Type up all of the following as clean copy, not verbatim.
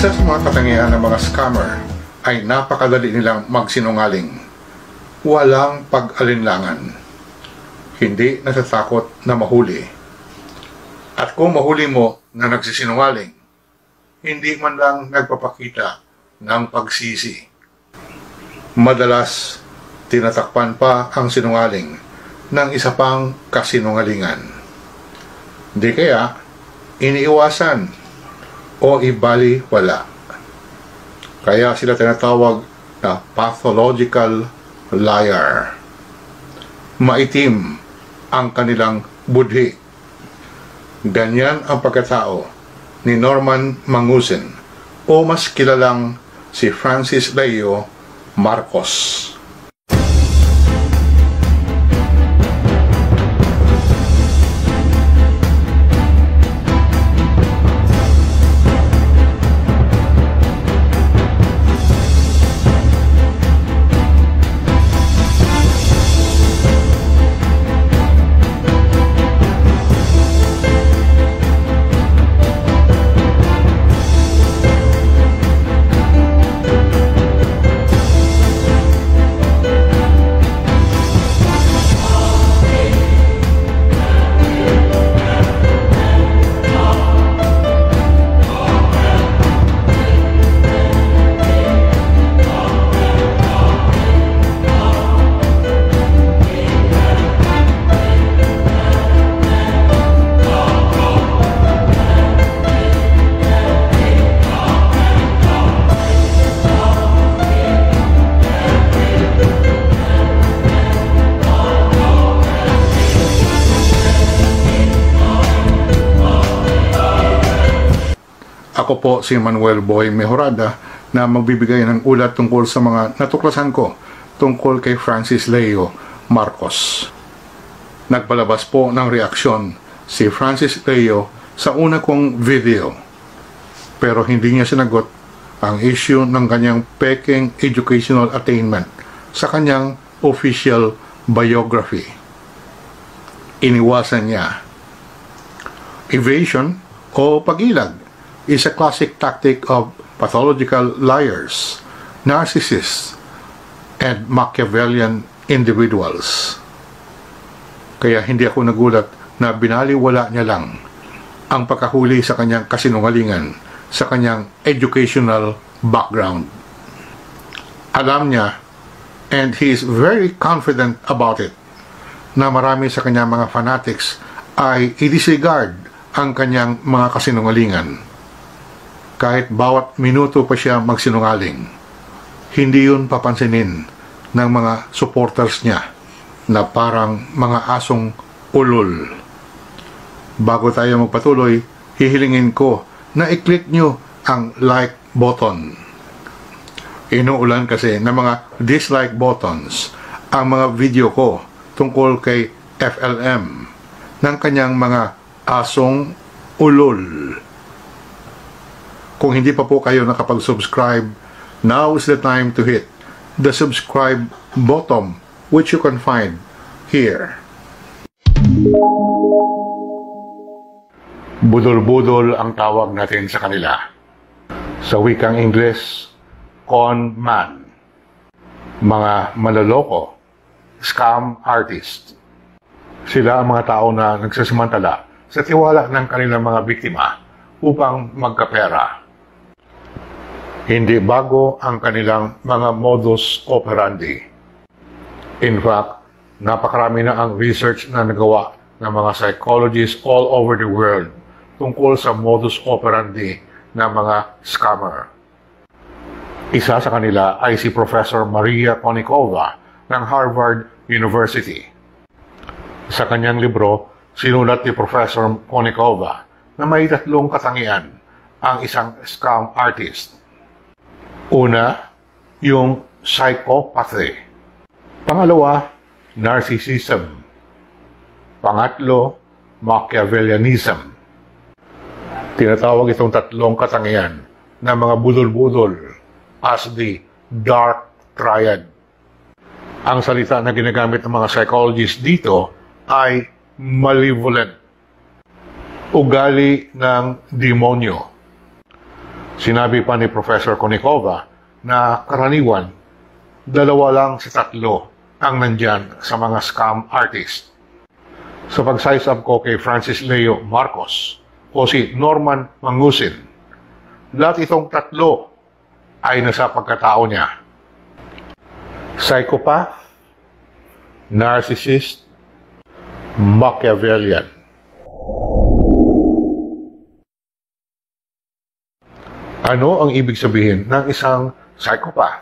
Isa sa mga katangian ng mga scammer ay napakadali nilang magsinungaling. Walang pag-alinlangan. Hindi natatakot na mahuli. At kung mahuli mo na nagsisinungaling, hindi man lang nagpapakita ng pagsisi. Madalas, tinatakpan pa ang sinungaling ng isa pang kasinungalingan. Di kaya, iniiwasan o ibaliwala. Kaya sila tinatawag na pathological liar. Maitim ang kanilang budhi. Ganyan ang pagkatao ni Norman Mangusin o mas kilalang si Francis Leo Marcos. Ako po si Manuel Mejorada na magbibigay ng ulat tungkol sa mga natuklasan ko tungkol kay Francis Leo Marcos. Nagpalabas po ng reaksyon si Francis Leo sa una kong video, pero hindi niya sinagot ang issue ng kanyang peking educational attainment sa kanyang official biography. Iniwasan niya. Evasion o pag-ilag is a classic tactic of pathological liars, narcissists, and Machiavellian individuals. Kaya hindi ako nagulat na binaliwala niya lang ang pagkahuli sa kanyang kasinungalingan sa kanyang educational background. Alam niya, and he is very confident about it, na marami sa kanyang mga fanatics ay i-disregard ang kanyang mga kasinungalingan. Kahit bawat minuto pa siya magsinungaling, hindi yun papansinin ng mga supporters niya na parang mga asong ulol. Bago tayo magpatuloy, hihilingin ko na i-click nyo ang like button. Inuulan kasi ng mga dislike buttons ang mga video ko tungkol kay FLM ng kanyang mga asong ulol. Kung hindi pa po kayo nakapag-subscribe, now is the time to hit the subscribe button, which you can find here. Budol-budol ang tawag natin sa kanila. Sa wikang Ingles, CONMAN. Mga maloloko, scam artist. Sila ang mga tao na nagsasamantala sa tiwala ng kanilang mga biktima upang magkapera. Hindi bago ang kanilang mga modus operandi. In fact, napakarami na ang research na nagawa ng mga psychologists all over the world tungkol sa modus operandi ng mga scammer. Isa sa kanila ay si Professor Maria Konnikova ng Harvard University. Sa kanyang libro, sinulat ni Professor Konnikova na may 3 katangian ang isang scam artist. Una, yung psychopathy. Pangalawa, narcissism. Pangatlo, Machiavellianism. Tinatawag itong 3 katangian ng mga budol-budol as the dark triad. Ang salita na ginagamit ng mga psychologists dito ay malevolent. Ugali ng demonyo. Sinabi pa ni Professor Konikova na karaniwan, 2 lang sa 3 ang nandyan sa mga scam artist. Sa pag-size up ko kay Francis Leo Marcos o si Norman Mangusin, lahat itong 3 ay nasa pagkatao niya. Psychopath, narcissist, Machiavellian. Ano ang ibig sabihin ng isang psychopath?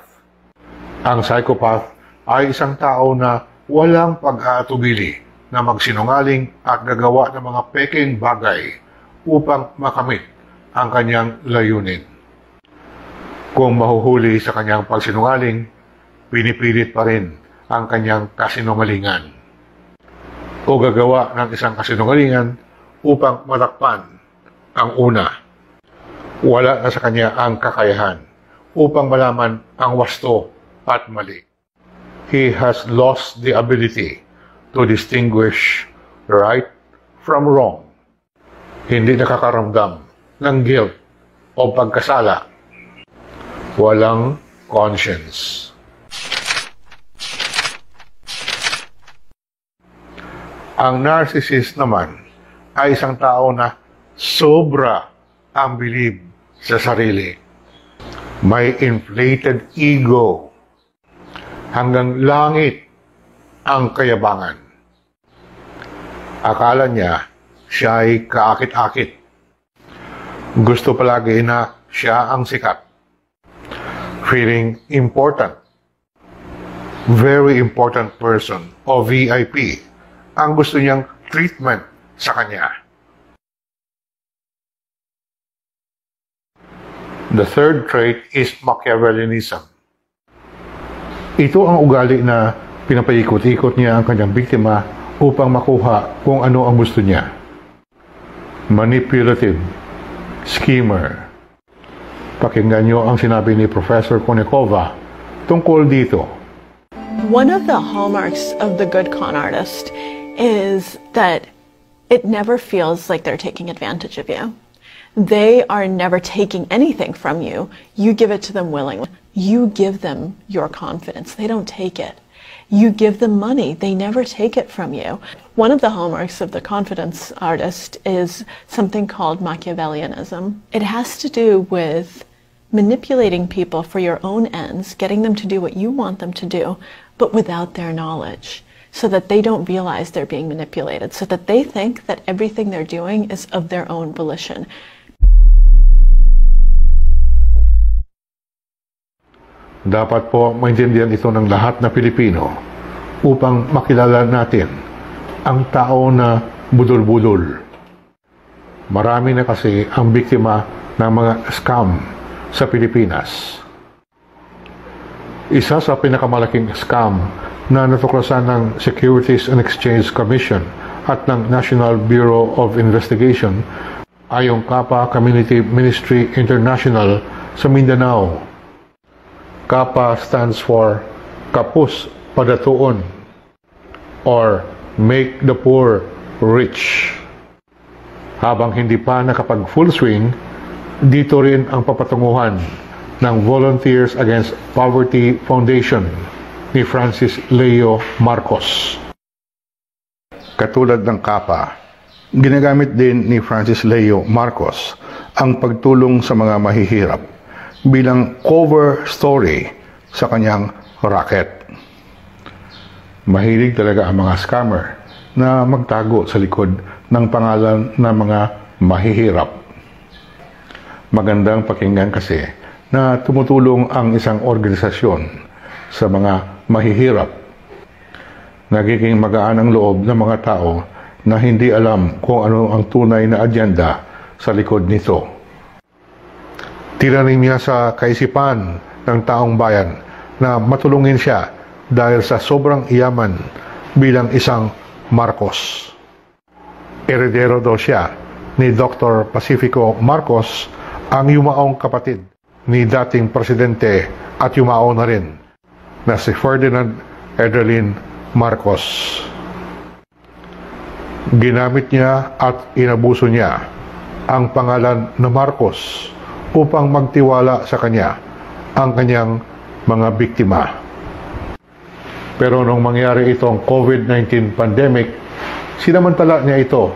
Ang psychopath ay isang tao na walang pag-aatubili na magsinungaling at gagawa ng mga peking bagay upang makamit ang kanyang layunin. Kung mahuhuli sa kanyang pagsinungaling, pinipilit pa rin ang kanyang kasinungalingan. O gagawa ng isang kasinungalingan upang matakpan ang una. Wala na sa kanya ang kakayahan upang malaman ang wasto at mali. He has lost the ability to distinguish right from wrong. Hindi nakakaramdam ng guilt o pagkasala. Walang conscience. Ang narcissist naman ay isang tao na sobra ang bilib sa sarili. May inflated ego. Hanggang langit ang kayabangan. Akala niya siya ay kaakit-akit. Gusto palagi na siya ang sikat. Feeling important. Very important person o VIP ang gusto niyang treatment sa kanya. The third trait is Machiavellianism. Ito ang ugali na pinapaikot-ikot niya ang kanyang biktima upang makuha kung ano ang gusto niya. Manipulative, schemer. Pakinggan niyo ang sinabi ni Professor Konikova tungkol dito. One of the hallmarks of the good con artist is that it never feels like they're taking advantage of you. They are never taking anything from you. You give it to them willingly. You give them your confidence. They don't take it. You give them money. They never take it from you. One of the hallmarks of the confidence artist is something called Machiavellianism. It has to do with manipulating people for your own ends, getting them to do what you want them to do, but without their knowledge, so that they don't realize they're being manipulated, so that they think that everything they're doing is of their own volition. Dapat po maintindihan ito ng lahat na Pilipino upang makilala natin ang tao na budol-budol. Marami na kasi ang biktima ng mga scam sa Pilipinas. Isa sa pinakamalaking scam na natuklasan ng Securities and Exchange Commission at ng National Bureau of Investigation ay yung Kapa Community Ministry International sa Mindanao. Kapa stands for Kapus Padatuon or Make the Poor Rich. Habang hindi pa nakapag full swing, dito rin ang papatunguhan ng Volunteers Against Poverty Foundation ni Francis Leo Marcos. Katulad ng Kapa, ginagamit din ni Francis Leo Marcos ang pagtulong sa mga mahihirap bilang cover story sa kanyang racket. Mahilig talaga ang mga scammer na magtago sa likod ng pangalan ng mga mahihirap. Magandang pakinggan kasi na tumutulong ang isang organisasyon sa mga mahihirap. Nagiging magaan ang loob ng mga tao na hindi alam kung ano ang tunay na adyenda sa likod nito. Tiranin niya sa kaisipan ng taong bayan na matulungin siya dahil sa sobrang yaman bilang isang Marcos. Heredero daw siya ni Dr. Pacifico Marcos, ang yumaong kapatid ni dating presidente at yumao na rin na si Ferdinand Edelin Marcos. Ginamit niya at inabuso niya ang pangalan na Marcos upang magtiwala sa kanya ang kanyang mga biktima. Pero nung mangyari itong COVID-19 pandemic, sinamantala niya ito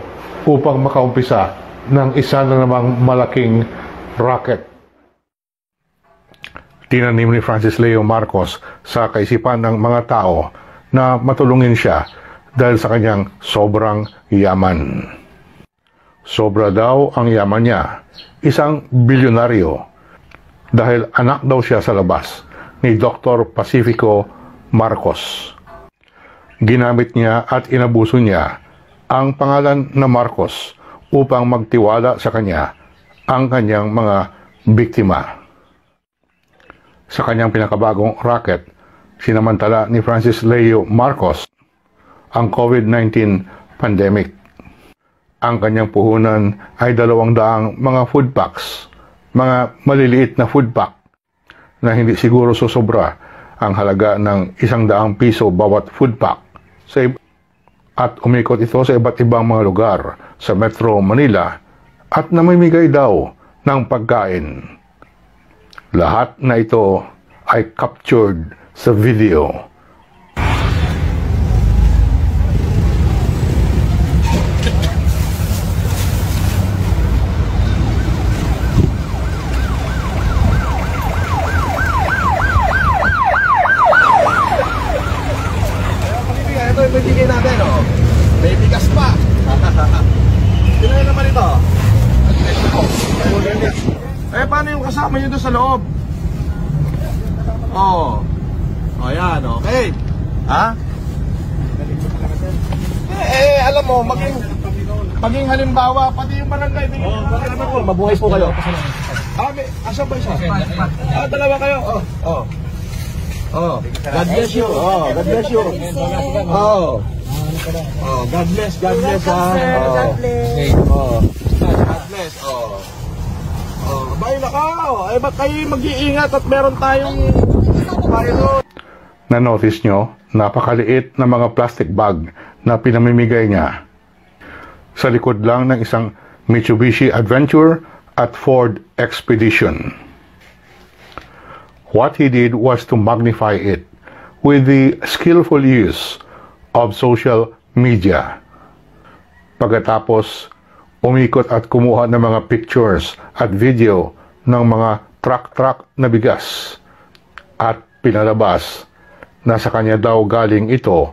upang makaumpisa ng isa na namang malaking racket. Tinanim ni Francis Leo Marcos sa kaisipan ng mga tao na matulungin siya dahil sa kanyang sobrang yaman. Sobra daw ang yaman niya, isang bilyonaryo, dahil anak daw siya sa labas ni Dr. Pacifico Marcos. Ginamit niya at inabuso niya ang pangalan na Marcos upang magtiwala sa kanya ang kanyang mga biktima. Sa kanyang pinakabagong racket, sinamantala ni Francis Leo Marcos ang COVID-19 pandemic. Ang kanyang puhunan ay 200 mga food packs, mga maliliit na food pack na hindi siguro susobra ang halaga ng 100 piso bawat food pack at umikot ito sa iba't ibang mga lugar sa Metro Manila at namimigay daw ng pagkain. Lahat na ito ay captured sa video. Ito yung bibigay natin, oh. May bigas pa. Sino naman ito? Eh, paano yung kasama nyo doon sa loob? Oh. Oh, yan, okay. Ha? Alam mo, maging halimbawa, pati yung barangay. Mabuhay po kayo. Asa ba isa? Dalawa kayo. Oh. Oh, God bless you. Oh, God bless you. Oh. Oh, God bless, God bless. God bless. Oh. God bless. Oh. Oh, bay na ka. Eh, ba't kayo mag-iingat at meron tayong virus? Na-notice nyo, napakaliit na mga plastic bag na pinamimigay niya. Sa likod lang ng isang Mitsubishi Adventure at Ford Expedition. What he did was to magnify it with the skillful use of social media. Pagkatapos, umikot at kumuha ng mga pictures at video ng mga truck na bigas at pinalabas na sa kanya daw galing ito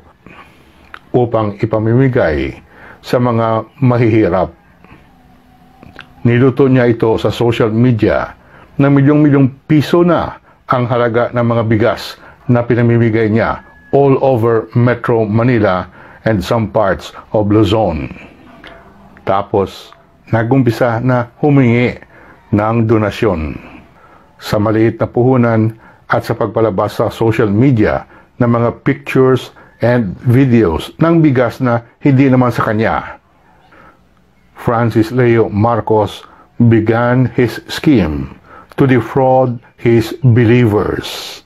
upang ipamimigay sa mga mahihirap. Niluto niya ito sa social media na milyong-milyong piso na ang halaga ng mga bigas na pinamimigay niya all over Metro Manila and some parts of Luzon. Tapos, nagumpisa na humingi ng donasyon. Sa maliit na puhunan at sa pagpalabas sa social media ng mga pictures and videos ng bigas na hindi naman sa kanya, Francis Leo Marcos began his scheme to defraud his believers.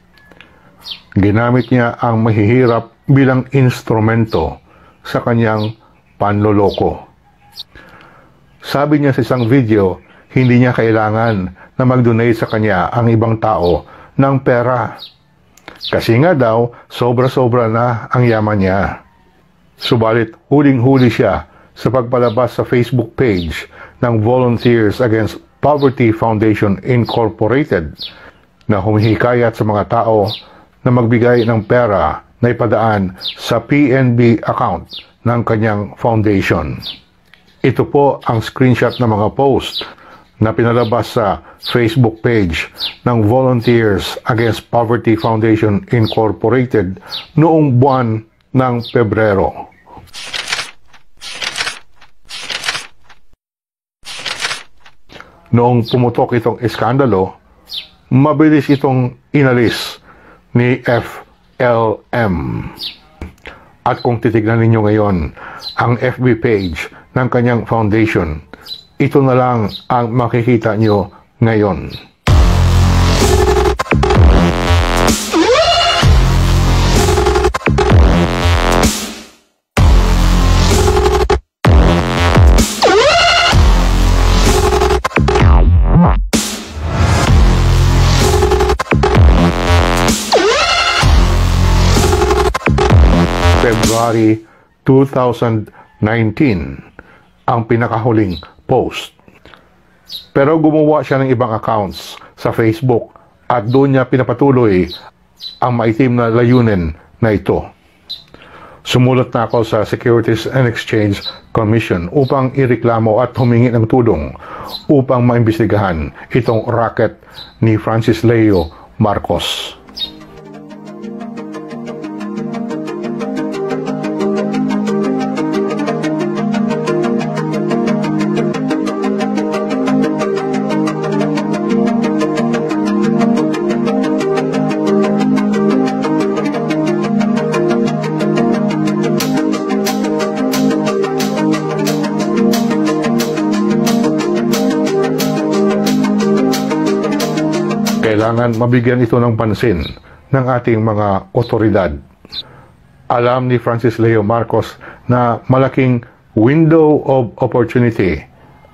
Ginamit niya ang mahihirap bilang instrumento sa kanyang panloloko. Sabi niya sa isang video, hindi niya kailangan na mag-donate sa kanya ang ibang tao ng pera. Kasi nga daw, sobra-sobra na ang yaman niya. Subalit, huling-huli siya sa pagpalabas sa Facebook page ng Volunteers Against Poverty Foundation Incorporated na humihikayat sa mga tao na magbigay ng pera na ipadaan sa PNB account ng kanyang foundation. Ito po ang screenshot ng mga post na pinalabas sa Facebook page ng Volunteers Against Poverty Foundation Incorporated noong buwan ng Pebrero. Noong pumutok itong iskandalo, mabilis itong inalis ni FLM. At kung titignan ninyo ngayon ang FB page ng kanyang foundation, ito na lang ang makikita nyo ngayon. January 2019 ang pinakahuling post. Pero gumawa siya ng ibang accounts sa Facebook at doon niya pinapatuloy ang maitim na layunin na ito. Sumulat na ako sa Securities and Exchange Commission upang ireklamo at humingi ng tulong upang maimbestigahan itong racket ni Francis Leo Marcos. Kailangan mabigyan ito ng pansin ng ating mga otoridad. Alam ni Francis Leo Marcos na malaking window of opportunity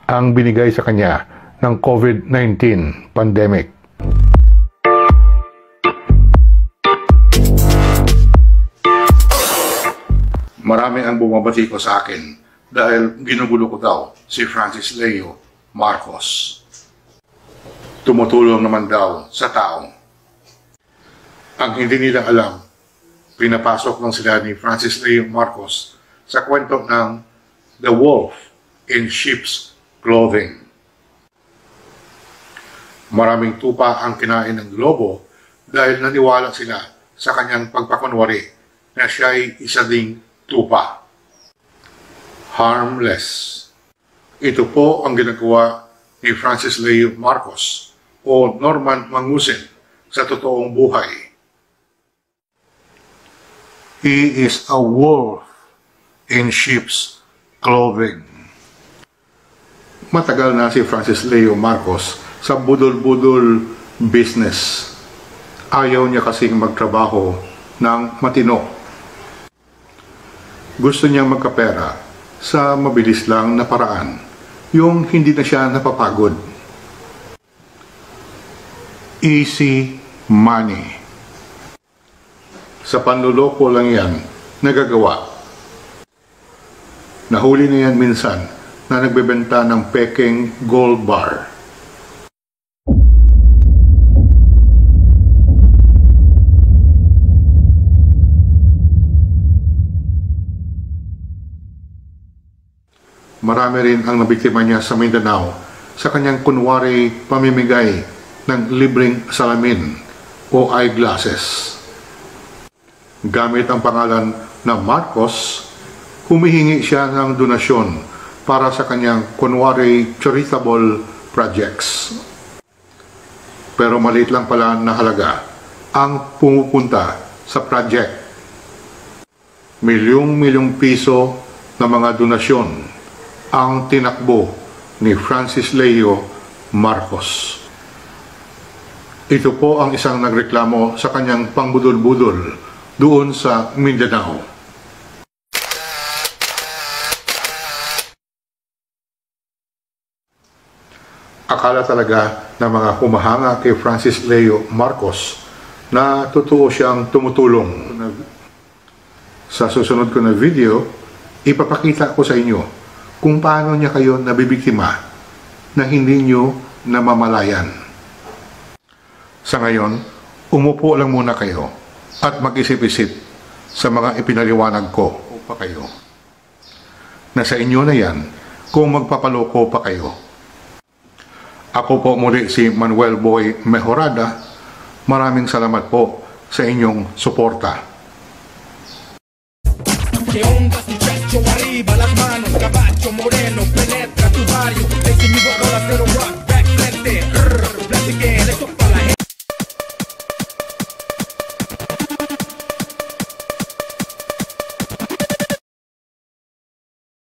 ang binigay sa kanya ng COVID-19 pandemic. Marami ang bumabati ko sa akin dahil ginugulo ko daw si Francis Leo Marcos. Tumutulong naman daw sa tao. Ang hindi nila alam, pinapasok lang sila ni Francis Leo Marcos sa kwento ng The Wolf in Sheep's Clothing. Maraming tupa ang kinain ng lobo dahil naniwala sila sa kanyang pagpakunwari na siya'y isa ding tupa. Harmless. Ito po ang ginagawa ni Francis Leo Marcos o Norman Mangusin sa totoong buhay. He is a wolf in sheep's clothing. Matagal na si Francis Leo Marcos sa budol-budol business. Ayaw niya kasing magtrabaho ng matino. Gusto niyang magkapera sa mabilis lang na paraan, yung hindi na siya napapagod. Easy money. Sa panluloko lang yan nagagawa. Nahuli na yan minsan na nagbebenta ng peking gold bar. Marami rin ang nabiktima niya sa Mindanao sa kanyang kunwari pamimigay ng libreng salamin o eyeglasses. Gamit ang pangalan na Marcos, humihingi siya ng donasyon para sa kanyang kunwari charitable projects. Pero maliit lang pala na halaga ang pumupunta sa project. Milyong-milyong piso na mga donasyon ang tinakbo ni Francis Leo Marcos. Ito po ang isang nagreklamo sa kanyang pangbudol-budol doon sa Mindanao. Akala talaga ng mga humahanga kay Francis Leo Marcos na totoo siyang tumutulong. Sa susunod ko na video, ipapakita ko sa inyo kung paano niya kayo nabibiktima na hindi niyo namamalayan. Sa ngayon, umupo lang muna kayo at mag-isip-isip sa mga ipinaliwanag ko pa kayo. Nasa inyo na yan kung magpapaloko pa kayo. Ako po muli si Manuel Boy Mejorada. Maraming salamat po sa inyong suporta. Que ondas, muchacho, arriba las manos, caballo moreno, peleta.